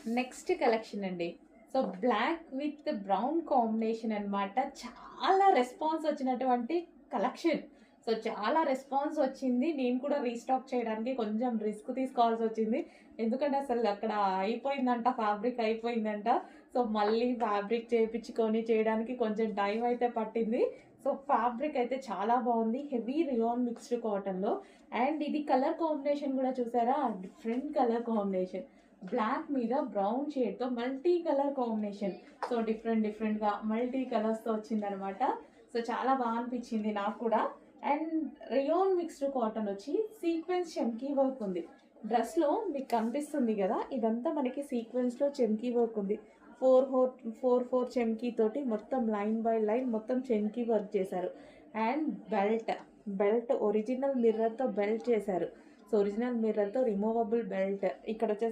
Next collection అండి. So, black with brown combination అన్నమాట. చాలా రెస్పాన్స్ వచ్చినటువంటి కలెక్షన్. సో, చాలా రెస్పాన్స్ వచ్చింది. నేను కూడా రీస్టాక్ చేయడానికి కొంచెం రిస్క్ తీసుకోవాల్సొచ్చింది. ఎందుకంటే అసలు అక్కడ అయిపోయిందంట, ఫ్యాబ్రిక్ అయిపోయిందంట. సో, మళ్ళీ ఫ్యాబ్రిక్ చేపించుకొని చేయడానికి కొంచెం టైం అయితే పట్టింది. సో, ఫ్యాబ్రిక్ అయితే చాలా బాగుంది. హెవీ రియాన్ మిక్స్డ్ కాటన్‌లో. అండ్ ఇది కలర్ కాంబినేషన్ కూడా చూసారా? Different colour combination. బ్లాక్ మీద బ్రౌన్ షేడ్‌తో మల్టీ కలర్ కాంబినేషన్. సో, డిఫరెంట్‌గా మల్టీ కలర్స్‌తో వచ్చిందనమాట. సో, చాలా అనిపించింది నాకు కూడా. అండ్ రియాన్ మిక్స్డ్ కాటన్ వచ్చి సీక్వెన్స్ చమ్కీ వర్క్ ఉంది. డ్రెస్‌లో మీకు కనిపిస్తుంది గదా! ఇదంతా మనకి సీక్వెన్స్‌లో చమ్కీ వర్క్ ఉంది. 4 చమ్కీ తోటి మొత్తం లైన్ బై లైన్ మొత్తం చమ్కీ వర్క్ చేశారు. అండ్ బెల్ట్ ఒరిజినల్ మిర్రర్‌తో బెల్ట్ చేశారు. సో, ఒరిజినల్ మిర్రర్‌తో రిమూవబుల్ బెల్ట్. ఇక్కడొచ్చేసి